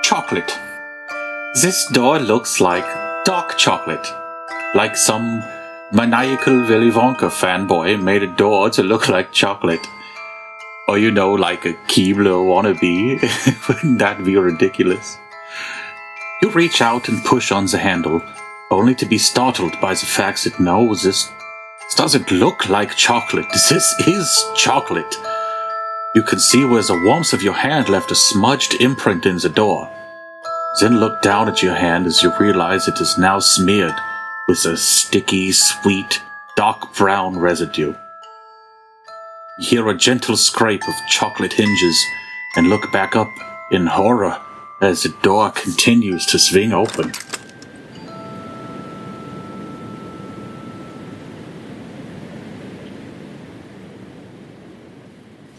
Chocolate. This door looks like dark chocolate. Like some maniacal Willy Wonka fanboy made a door to look like chocolate. Or like a Keebler wannabe. Wouldn't that be ridiculous? You reach out and push on the handle, only to be startled by the fact that no, this doesn't look like chocolate. This is chocolate. You can see where the warmth of your hand left a smudged imprint in the door. Then look down at your hand as you realize it is now smeared with a sticky, sweet, dark brown residue. You hear a gentle scrape of chocolate hinges and look back up in horror as the door continues to swing open.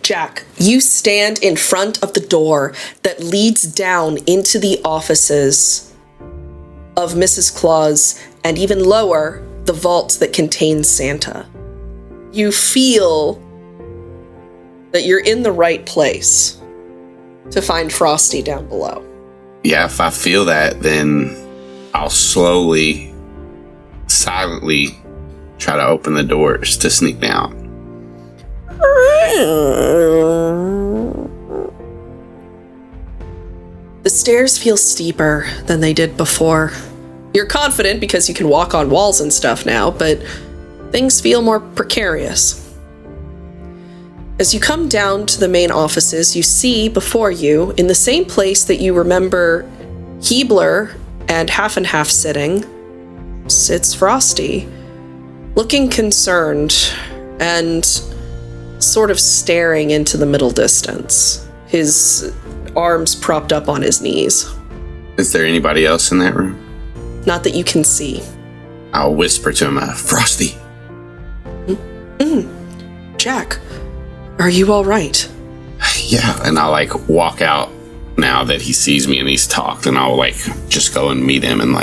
Jack, you stand in front of the door that leads down into the offices of Mrs. Claus, and even lower, the vault that contains Santa. You feel that you're in the right place to find Frosty down below. Yeah, if I feel that, then I'll slowly, silently try to open the doors to sneak down. The stairs feel steeper than they did before. You're confident because you can walk on walls and stuff now, but things feel more precarious. As you come down to the main offices, you see before you, in the same place that you remember Keebler and Half sitting, sits Frosty, looking concerned and sort of staring into the middle distance, his arms propped up on his knees. Is there anybody else in that room? Not that you can see. I'll whisper to him, Frosty. Jack, are you all right? Yeah, and I'll walk out now that he sees me and he's talked, and I'll just go and meet him and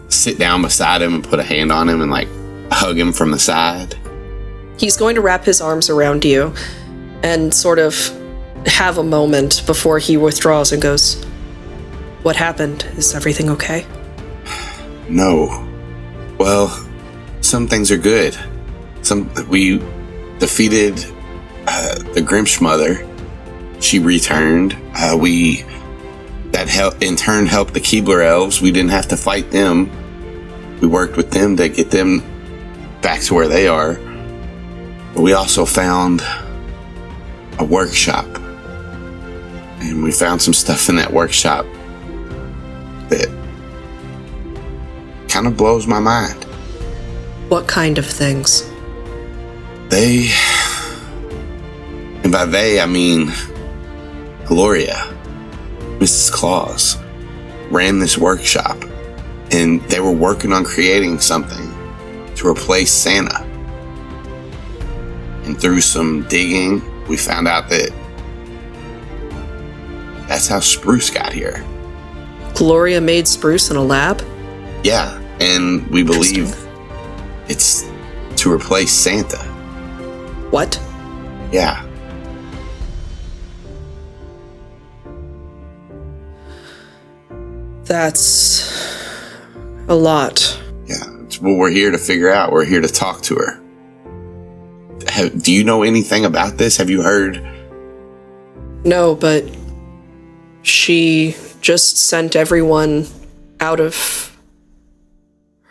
sit down beside him and put a hand on him and hug him from the side. He's going to wrap his arms around you and sort of have a moment before he withdraws and goes, "What happened? Is everything okay?" No. Well, some things are good. We defeated the Grinch mother. She returned. In turn helped the Keebler elves. We didn't have to fight them. We worked with them to get them back to where they are. But we also found a workshop. And we found some stuff in that workshop that kind of blows my mind. What kind of things? And by they, I mean Gloria, Mrs. Claus, ran this workshop, and they were working on creating something to replace Santa. And through some digging, we found out that that's how Spruce got here. Gloria made Spruce in a lab? Yeah, and we believe it's to replace Santa. What? Yeah. That's a lot. Yeah, it's what we're here to figure out. We're here to talk to her. Do you know anything about this? Have you heard? No, but she just sent everyone out of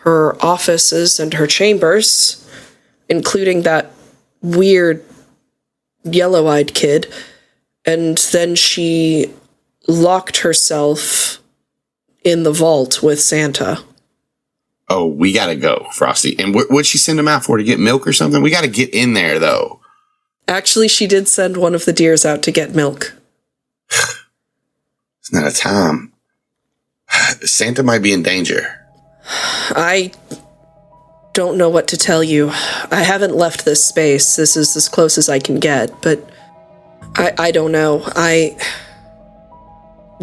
her offices and her chambers, including that weird yellow-eyed kid, and then she locked herself in the vault with Santa. Oh, we gotta go, Frosty. And what'd she send him out for? To get milk or something? We gotta get in there, though. Actually, she did send one of the deers out to get milk. It's not a time. Santa might be in danger. I don't know what to tell you. I haven't left this space. This is as close as I can get, but I don't know.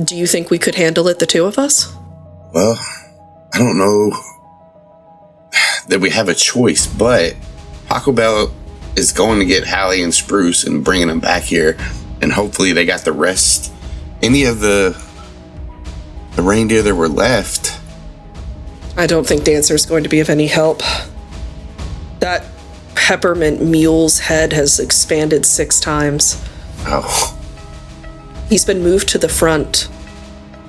Do you think we could handle it, the two of us? Well, I don't know that we have a choice, but Pachelbel is going to get Halley and Spruce and bringing them back here. And hopefully they got the rest. Any of the reindeer that were left. I don't think Dancer's going to be of any help. That peppermint mule's head has expanded 6 times. Oh. He's been moved to the front.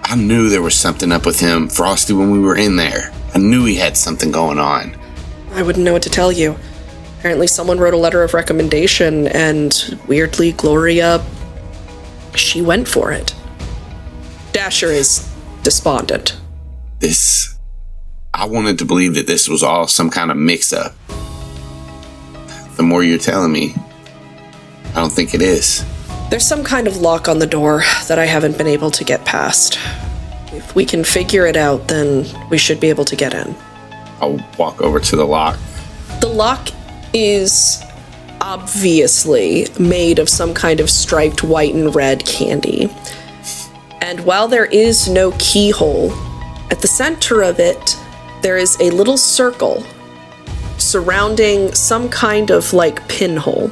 I knew there was something up with him, Frosty, when we were in there. I knew he had something going on. I wouldn't know what to tell you. Apparently someone wrote a letter of recommendation, and weirdly, Gloria, she went for it. Dasher is despondent. I wanted to believe that this was all some kind of mix-up. The more you're telling me, I don't think it is. There's some kind of lock on the door that I haven't been able to get past. If we can figure it out, then we should be able to get in. I'll walk over to the lock. The lock is obviously made of some kind of striped white and red candy. And while there is no keyhole, at the center of it, there is a little circle surrounding some kind of like pinhole.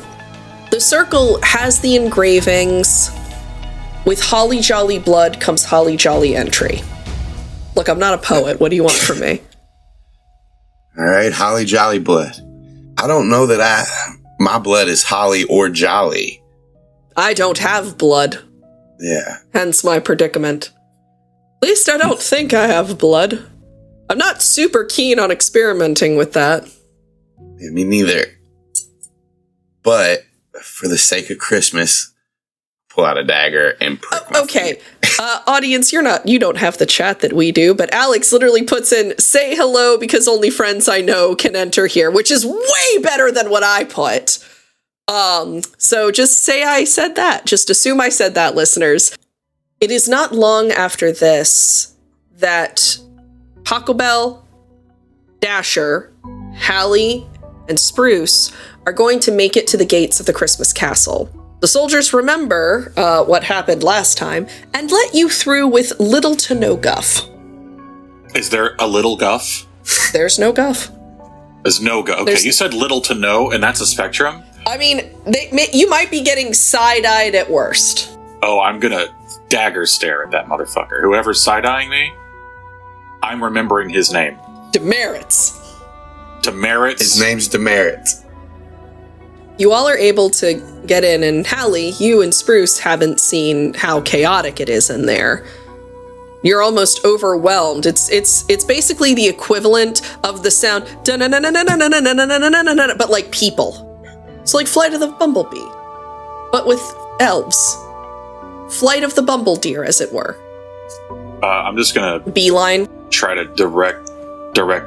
The circle has the engravings, with holly jolly blood comes holly jolly entry. Look, I'm not a poet. What do you want from me? All right, holly jolly blood. I don't know that my blood is holly or jolly. I don't have blood. Yeah. Hence my predicament. At least I don't think I have blood. I'm not super keen on experimenting with that. Yeah, me neither. But for the sake of Christmas, pull out a dagger and prick my okay. Audience, you don't have the chat that we do, but Alex literally puts in, say hello because only friends I know can enter here, which is way better than what I put. So just say I said that. Just assume I said that, listeners. It is not long after this that Pachelbel, Dasher, Halley, and Spruce are going to make it to the gates of the Christmas castle. The soldiers remember what happened last time and let you through with little to no guff. Is there a little guff? There's no guff. There's no guff. Okay, you said little to no, and that's a spectrum? I mean, you might be getting side-eyed at worst. Oh, I'm gonna dagger stare at that motherfucker. Whoever's side-eyeing me, I'm remembering his name. Demerits. Demerits? His name's Demerits. You all are able to get in, and Halley, you and Spruce haven't seen how chaotic it is in there. You're almost overwhelmed. It's basically the equivalent of the sound, but like people. It's like Flight of the Bumblebee, but with elves. Flight of the Bumbledeer, as it were. I'm just gonna beeline. Try to direct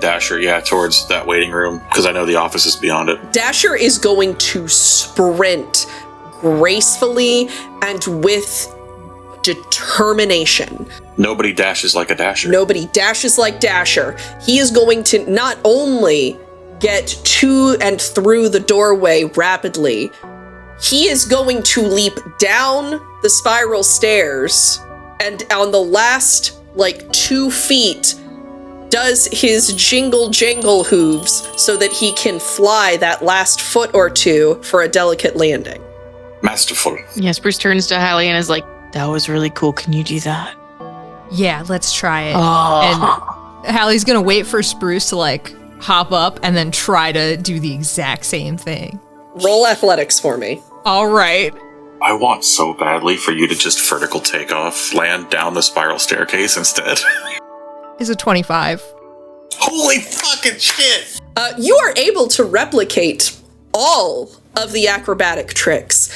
Dasher, towards that waiting room, because I know the office is beyond it. Dasher is going to sprint gracefully and with determination. Nobody dashes like a Dasher. Nobody dashes like Dasher. He is going to not only get to and through the doorway rapidly, he is going to leap down the spiral stairs, and on the last, 2 feet, does his jingle jangle hooves so that he can fly that last foot or two for a delicate landing. Masterful. Yes, Bruce turns to Halley and is like, that was really cool. Can you do that? Yeah, let's try it. Oh. And Hallie's gonna wait for Spruce to hop up and then try to do the exact same thing. Roll athletics for me. All right. I want so badly for you to just vertical takeoff, land down the spiral staircase instead. Is a 25. Holy fucking shit! You are able to replicate all of the acrobatic tricks,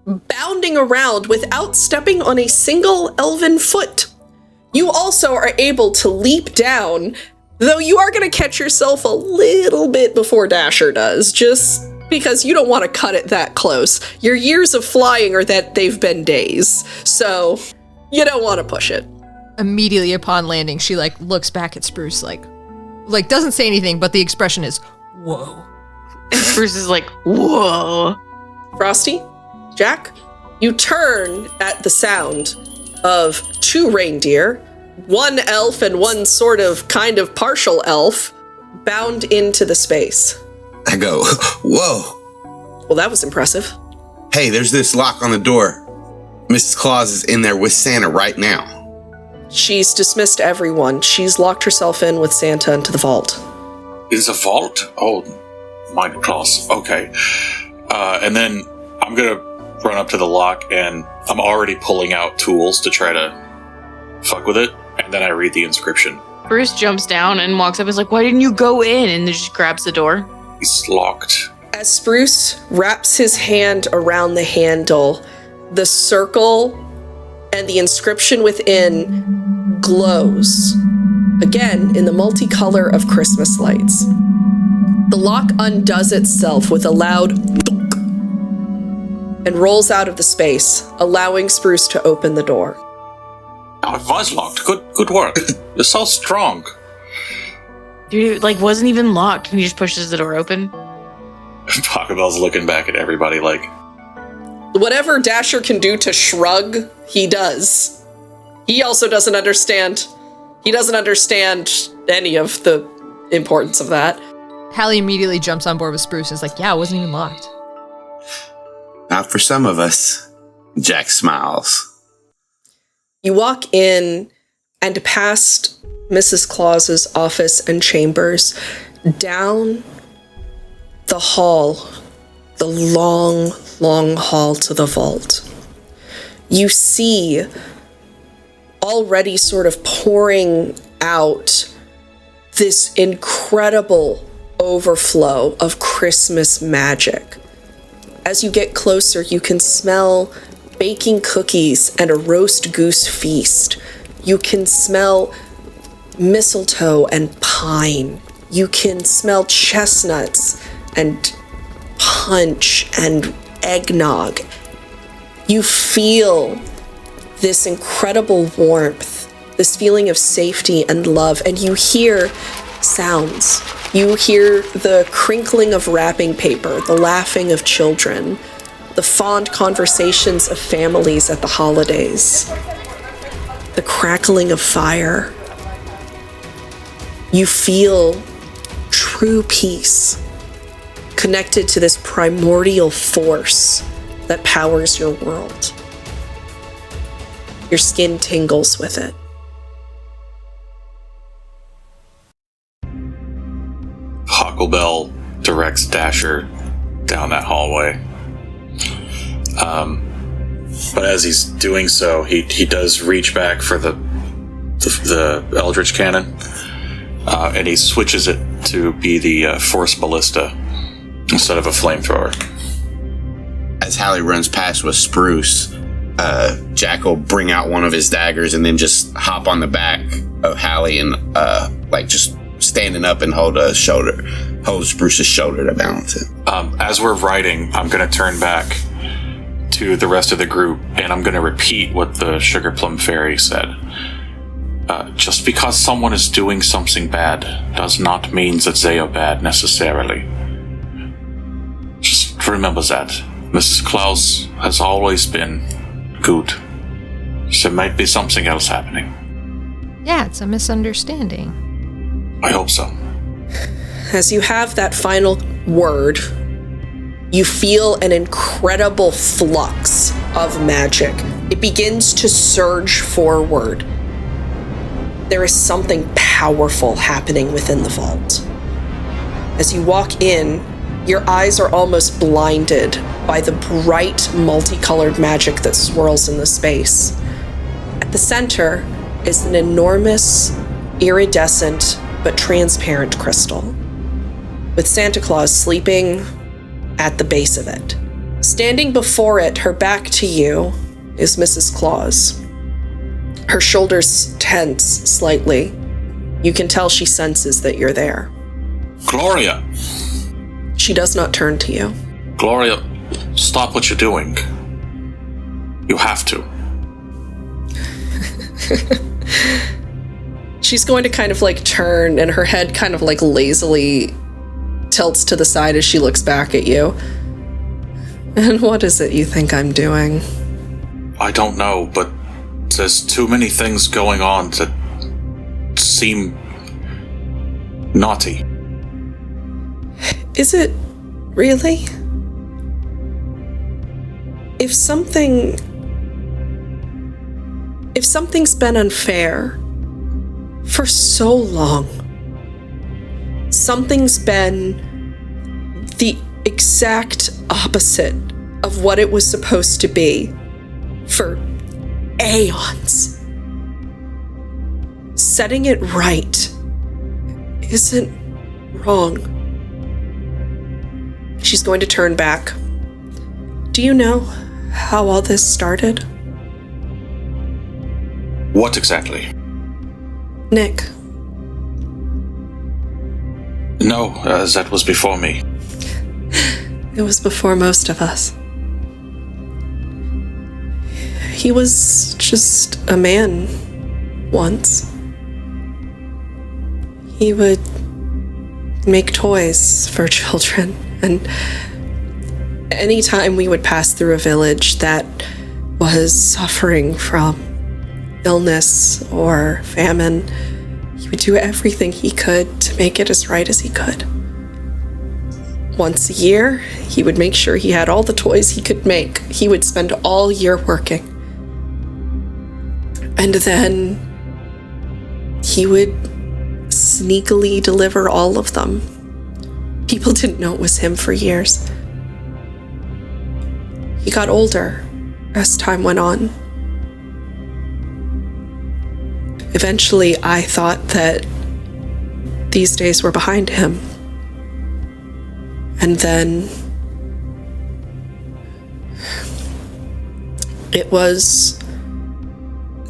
bounding around without stepping on a single elven foot. You also are able to leap down, though you are going to catch yourself a little bit before Dasher does, just because you don't want to cut it that close. Your years of flying are that they've been days, so you don't want to push it. Immediately upon landing, she looks back at Spruce doesn't say anything, but the expression is, whoa. And Spruce is like, whoa. Frosty, Jack, you turn at the sound of 2 reindeer, 1 elf and 1 sort of kind of partial elf, bound into the space. I go, whoa. Well, that was impressive. Hey, there's this lock on the door. Mrs. Claus is in there with Santa right now. She's dismissed everyone. She's locked herself in with Santa into the vault. Is a vault? Oh, mind claws. Okay. And then I'm going to run up to the lock, and I'm already pulling out tools to try to fuck with it. And then I read the inscription. Bruce jumps down and walks up and is like, why didn't you go in? And then just grabs the door. It's locked. As Spruce wraps his hand around the handle, the circle and the inscription within glows, again in the multicolor of Christmas lights. The lock undoes itself with a loud thunk and rolls out of the space, allowing Spruce to open the door. Oh, it was locked. Good work. You're so strong. Dude, like, wasn't even locked. He just pushes the door open. Pachelbel's looking back at everybody like... Whatever Dasher can do to shrug, he does. He also doesn't understand. He doesn't understand any of the importance of that. Halley immediately jumps on board with Spruce and is like, yeah, it wasn't even locked. Not for some of us. Jack smiles. You walk in and past Mrs. Claus's office and chambers, down the hall, the long, long hall to the vault. You see already sort of pouring out this incredible overflow of Christmas magic. As you get closer, you can smell baking cookies and a roast goose feast. You can smell mistletoe and pine. You can smell chestnuts and punch and eggnog. You feel this incredible warmth, this feeling of safety and love, and you hear sounds. You hear the crinkling of wrapping paper, the laughing of children, the fond conversations of families at the holidays, the crackling of fire. You feel true peace, connected to this primordial force that powers your world. Your skin tingles with it. Pachelbel directs Dasher down that hallway. But as he's doing so, he does reach back for the Eldritch Cannon, and he switches it to be the Force Ballista instead of a flamethrower. As Halley runs past with Spruce, Jack will bring out one of his daggers and then just hop on the back of Halley and just standing up and hold Spruce's shoulder to balance it. As we're riding, I'm going to turn back to the rest of the group, and I'm going to repeat what the Sugar Plum Fairy said. Just because someone is doing something bad does not mean that they are bad necessarily. Just remember that. Mrs. Claus has always been good. There might be something else happening. Yeah, it's a misunderstanding. I hope so. As you have that final word, you feel an incredible flux of magic. It begins to surge forward. There is something powerful happening within the vault. As you walk in, your eyes are almost blinded by the bright, multicolored magic that swirls in the space. At the center is an enormous, iridescent, but transparent crystal, with Santa Claus sleeping at the base of it. Standing before it, her back to you, is Mrs. Claus. Her shoulders tense slightly. You can tell she senses that you're there. Gloria! She does not turn to you. Gloria, stop what you're doing. You have to. She's going to kind of turn, and her head kind of lazily tilts to the side as she looks back at you. And what is it you think I'm doing? I don't know, but there's too many things going on that seem naughty. Is it really? If something's been unfair for so long, something's been the exact opposite of what it was supposed to be for aeons, setting it right isn't wrong. She's going to turn back. Do you know how all this started? What exactly? Nick. No, that was before me. It was before most of us. He was just a man once. He would make toys for children, and anytime we would pass through a village that was suffering from illness or famine, he would do everything he could to make it as right as he could. Once a year, he would make sure he had all the toys he could make. He would spend all year working. And then he would sneakily deliver all of them. People didn't know it was him for years. He got older as time went on. Eventually, I thought that these days were behind him. And then it was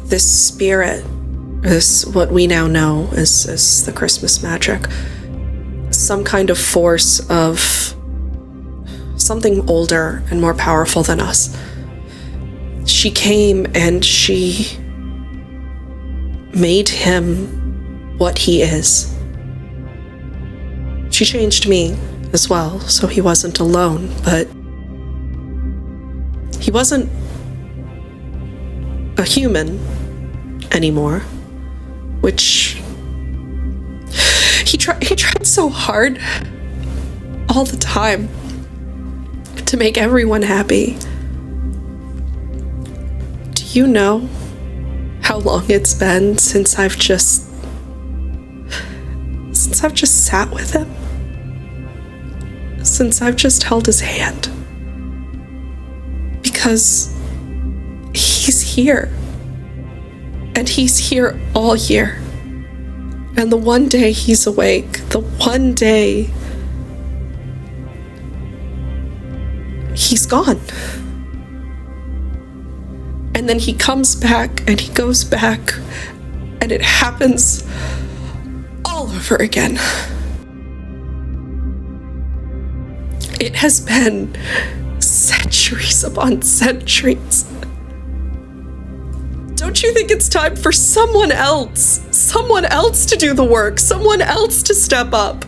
this spirit, this what we now know as the Christmas magic, some kind of force of something older and more powerful than us. She came and she made him what he is. She changed me as well, so he wasn't alone, but he wasn't a human anymore, which he tried so hard all the time to make everyone happy. Do you know how long it's been since I've just sat with him? Since I've just held his hand. Because he's here. And he's here all year. And the one day he's awake, the one day he's gone. And then he comes back and he goes back, and it happens all over again. It has been centuries upon centuries. Don't you think it's time for someone else to do the work, someone else to step up?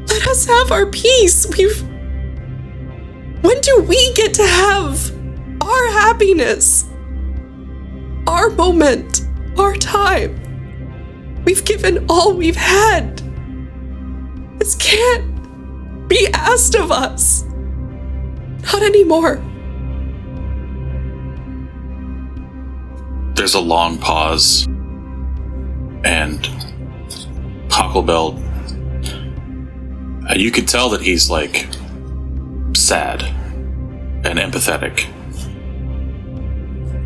Let us have our peace. When do we get to have our happiness, our moment, our time? We've given all we've had. This can't be asked of us. Not anymore. There's a long pause, and Pachelbel, you can tell that he's like sad and empathetic.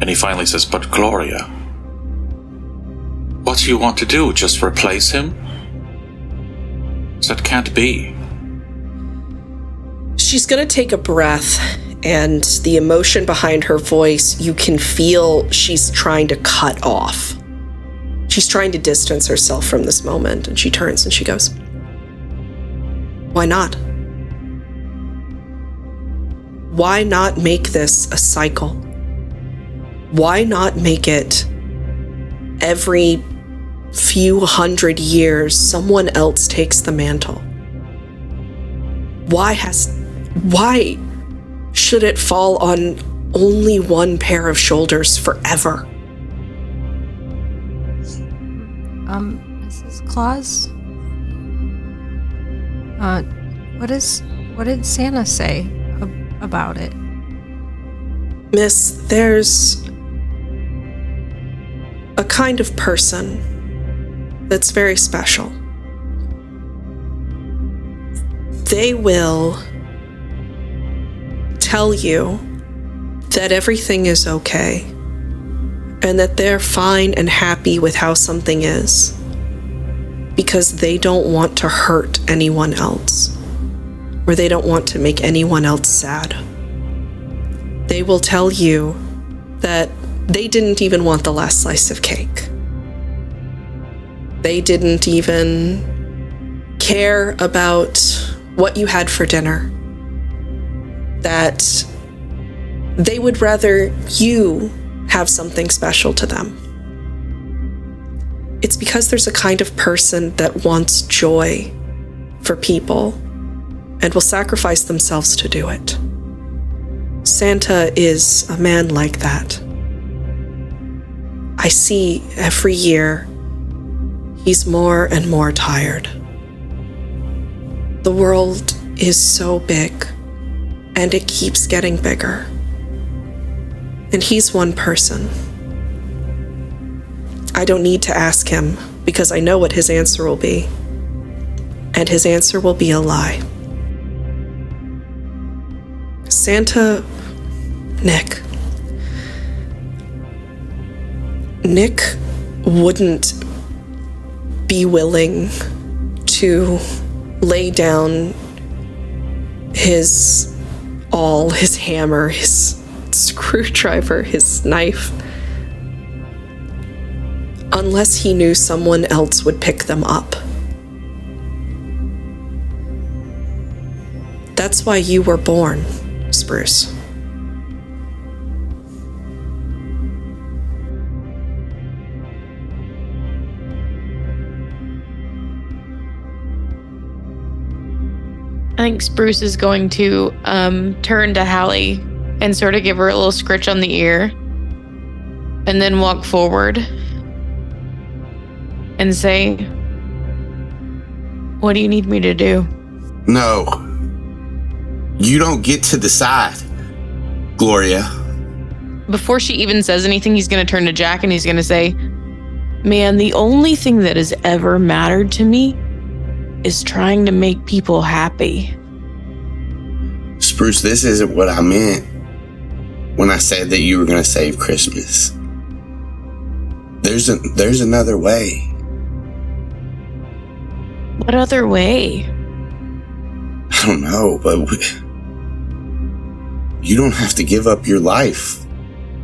And he finally says, "But Gloria, what do you want to do? Just replace him? That can't be." She's gonna take a breath, and the emotion behind her voice, you can feel she's trying to cut off. She's trying to distance herself from this moment, and she turns and she goes, "Why not? Why not make this a cycle? Why not make it every few hundred years someone else takes the mantle? Why should it fall on only one pair of shoulders forever?" Mrs. Claus? What did Santa say about it? Miss, there's a kind of person that's very special. They will tell you that everything is okay and that they're fine and happy with how something is because they don't want to hurt anyone else or they don't want to make anyone else sad. They will tell you that they didn't even want the last slice of cake. They didn't even care about what you had for dinner. That they would rather you have something special to them. It's because there's a kind of person that wants joy for people and will sacrifice themselves to do it. Santa is a man like that. I see every year he's more and more tired. The world is so big, and it keeps getting bigger. And he's one person. I don't need to ask him because I know what his answer will be. And his answer will be a lie. Santa, Nick wouldn't be willing to lay down his hammer, his screwdriver, his knife, unless he knew someone else would pick them up. That's why you were born, Spruce. I think Spruce is going to turn to Halley and sort of give her a little scritch on the ear and then walk forward and say, "What do you need me to do?" No. You don't get to decide, Gloria. Before she even says anything, he's going to turn to Jack and he's going to say, "Man, the only thing that has ever mattered to me is trying to make people happy." Spruce, this isn't what I meant when I said that you were going to save Christmas. There's another way. What other way? I don't know, but you don't have to give up your life.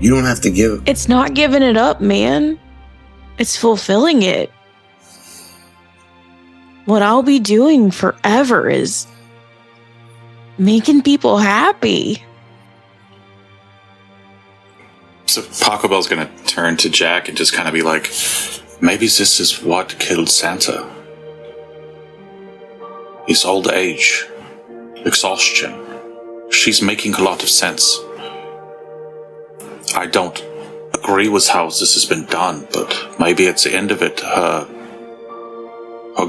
You don't have to give... It's not giving it up, man. It's fulfilling it. What I'll be doing forever is making people happy. So Pachelbel's gonna turn to Jack and just kind of be like, maybe this is what killed Santa. His old age, exhaustion. She's making a lot of sense. I don't agree with how this has been done, but maybe at the end of it, her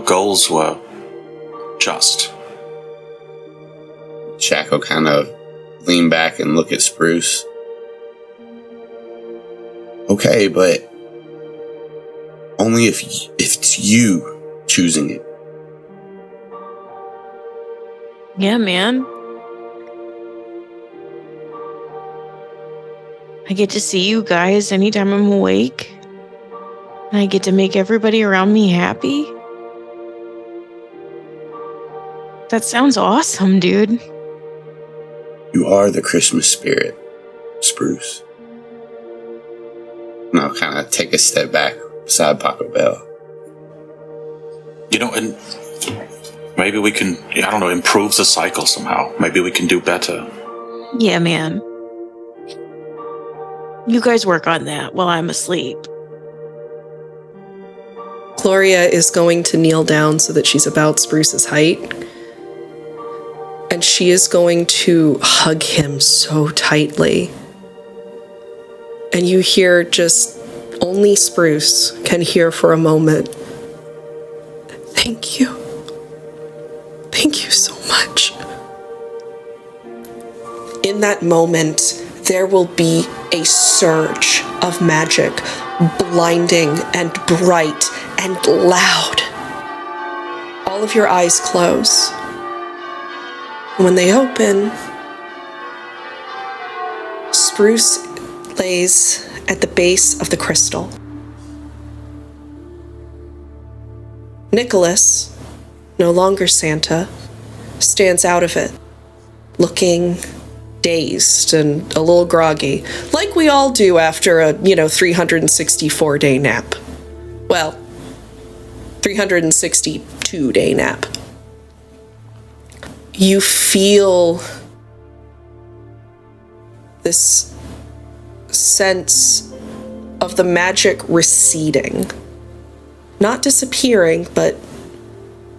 goals were just. Jack will kind of lean back and look at Spruce. Okay, but only if it's you choosing it. Yeah, man. I get to see you guys anytime I'm awake. And I get to make everybody around me happy. That sounds awesome, dude. You are the Christmas spirit, Spruce. And I'll kind of take a step back beside Pachelbel. You know, and maybe we can, I don't know, improve the cycle somehow. Maybe we can do better. Yeah, man. You guys work on that while I'm asleep. Gloria is going to kneel down so that she's about Spruce's height. And she is going to hug him so tightly. And you hear just, only Spruce can hear for a moment, "Thank you. Thank you so much." In that moment, there will be a surge of magic, blinding and bright and loud. All of your eyes close. When they open, Spruce lays at the base of the crystal. Nicholas, no longer Santa, stands out of it, looking dazed and a little groggy, like we all do after a, 364-day nap. Well, 362-day nap. You feel this sense of the magic receding. Not disappearing, but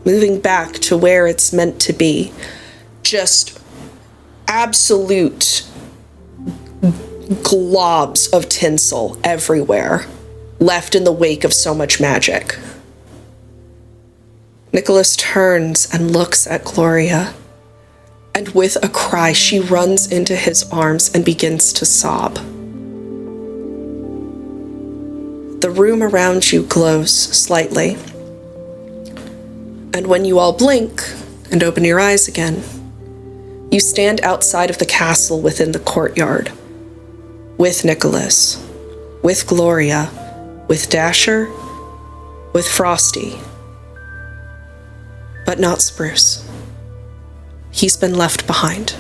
moving back to where it's meant to be. Just absolute globs of tinsel everywhere, left in the wake of so much magic. Nicholas turns and looks at Gloria, and with a cry, she runs into his arms and begins to sob. The room around you glows slightly, and when you all blink and open your eyes again, you stand outside of the castle within the courtyard, with Nicholas, with Gloria, with Dasher, with Frosty, but not Spruce. He's been left behind.